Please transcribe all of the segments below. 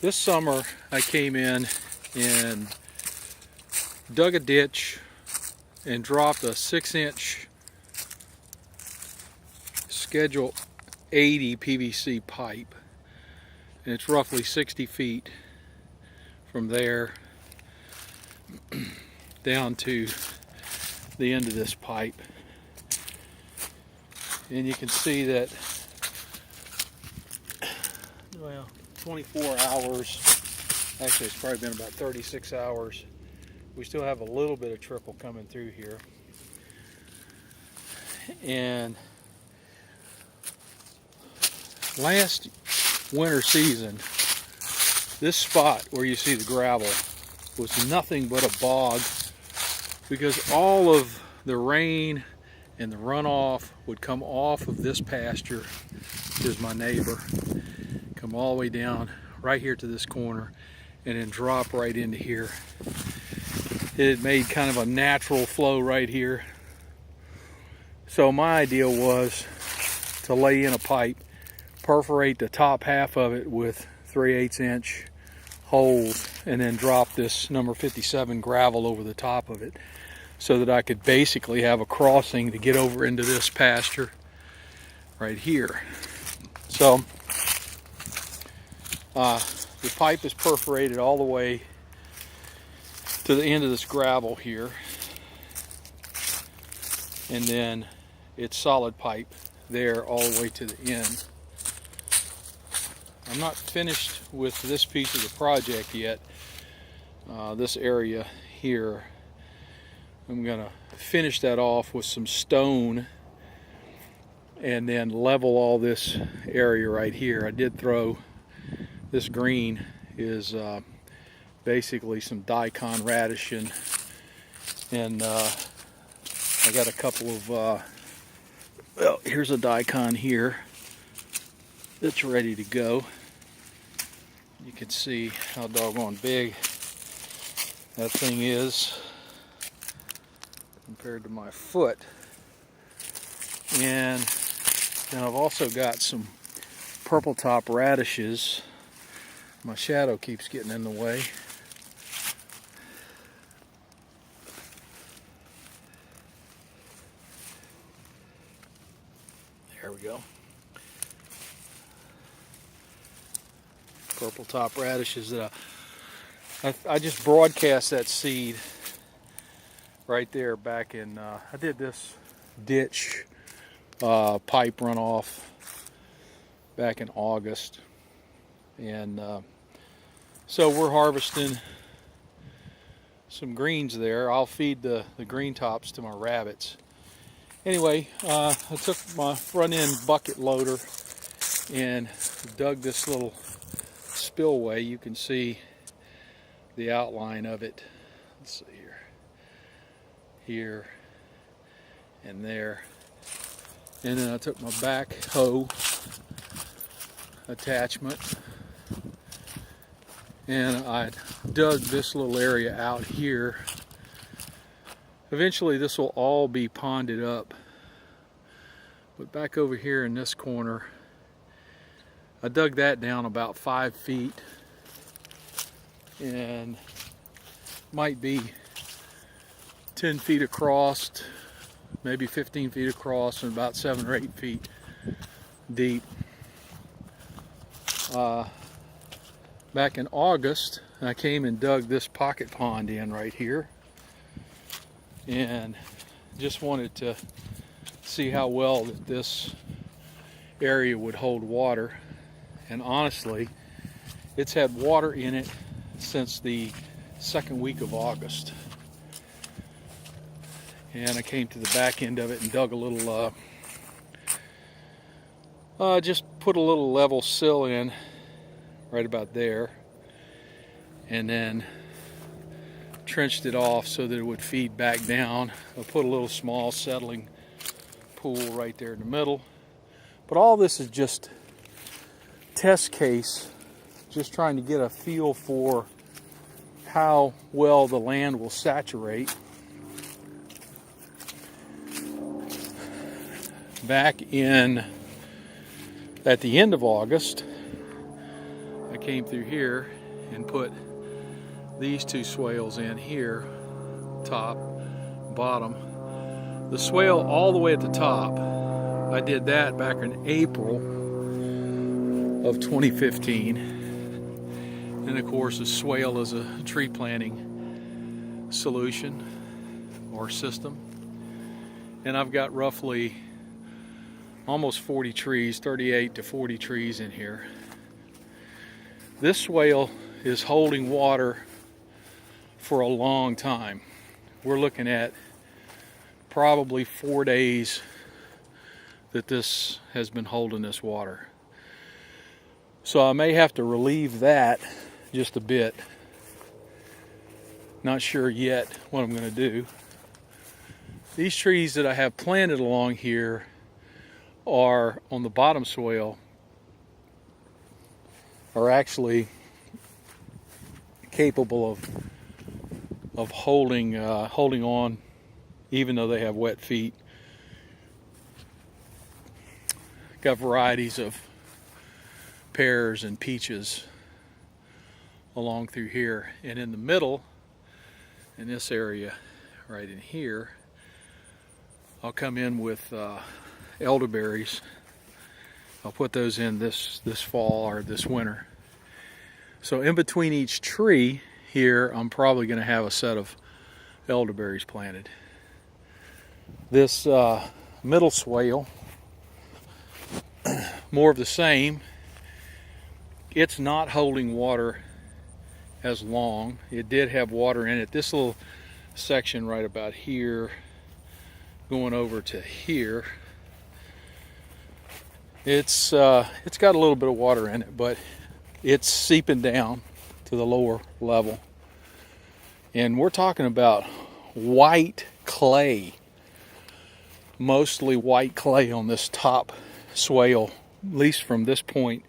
This summer I came in and dug a ditch and dropped a 6-inch Schedule 80 PVC pipe, and it's roughly 60 feet from there down to the end of this pipe. And you can see that, well, 24 hours, actually it's probably been about 36 hours. We still have a little bit of trickle coming through here. And last winter season, this spot where you see the gravel was nothing but a bog, because all of the rain and the runoff would come off of this pasture. Here's my neighbor. Come all the way down right here to this corner and then drop right into here. It had made kind of a natural flow right here. So my idea was to lay in a pipe, perforate the top half of it with 3/8 inch holes, and then drop this number 57 gravel over the top of it, so that I could basically have a crossing to get over into this pasture right here. So the pipe is perforated all the way to the end of this gravel here, and then it's solid pipe there all the way to the end. I'm not finished with this piece of the project yet. This area here, I'm gonna finish that off with some stone and then level all this area right here. I did throw, this green is basically some daikon radish, and I got a couple of, well, here's a daikon here that's ready to go. You can see how doggone big that thing is compared to my foot. And then I've also got some purple top radishes. My shadow keeps getting in the way. There we go. Purple top radishes that I just broadcast that seed right there back in, I did this ditch pipe runoff back in August, and so we're harvesting some greens there. I'll feed the green tops to my rabbits. Anyway, I took my front end bucket loader and dug this little spillway. You can see the outline of it. Let's see here, and there. And then I took my backhoe attachment and I dug this little area out here. Eventually this will all be ponded up, but back over here in this corner, I dug that down about 5 feet, and might be 10 feet across, maybe 15 feet across, and about 7 or 8 feet deep. Back in August, I came and dug this pocket pond in right here, and just wanted to see how well that this area would hold water. And honestly, it's had water in it since the second week of August. And I came to the back end of it and dug a little, just put a little level sill in right about there, and then trenched it off so that it would feed back down. I put a little small settling pool right there in the middle. But all this is just test case, just trying to get a feel for how well the land will saturate. Back in at the end of August, I came through here and put these two swales in here, top, bottom. The swale all the way at the top, I did that back in April of 2015. And of course the swale is a tree planting solution or system. And I've got roughly almost 40 trees, 38 to 40 trees in here. This swale is holding water for a long time. We're looking at probably 4 days that this has been holding this water. So I may have to relieve that just a bit. Not sure yet what I'm going to do. These trees that I have planted along here are on the bottom swale, are actually capable of holding on even though they have wet feet. Got varieties of pears and peaches along through here, and in the middle, in this area right in here, I'll come in with elderberries. I'll put those in this fall or this winter. So in between each tree here, I'm probably going to have a set of elderberries planted. This middle swale, more of the same. It's not holding water as long. It did have water in it. This little section right about here going over to here, it's got a little bit of water in it, but it's seeping down to the lower level. And we're talking about white clay, mostly white clay on this top swale, at least from this point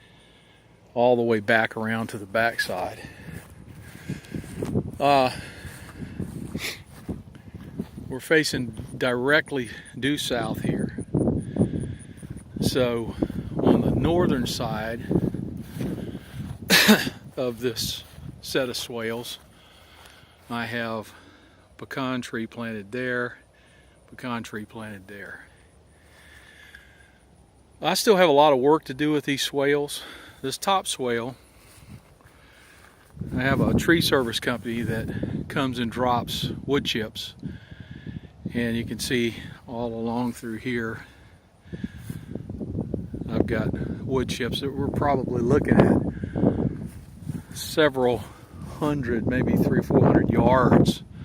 all the way back around to the back side. We're facing directly due south here. So on the northern side of this set of swales, I have pecan tree planted there, pecan tree planted there. I still have a lot of work to do with these swales. This top swale, I have a tree service company that comes and drops wood chips, and you can see all along through here I've got wood chips that we're probably looking at several hundred, maybe 300 or 400 yards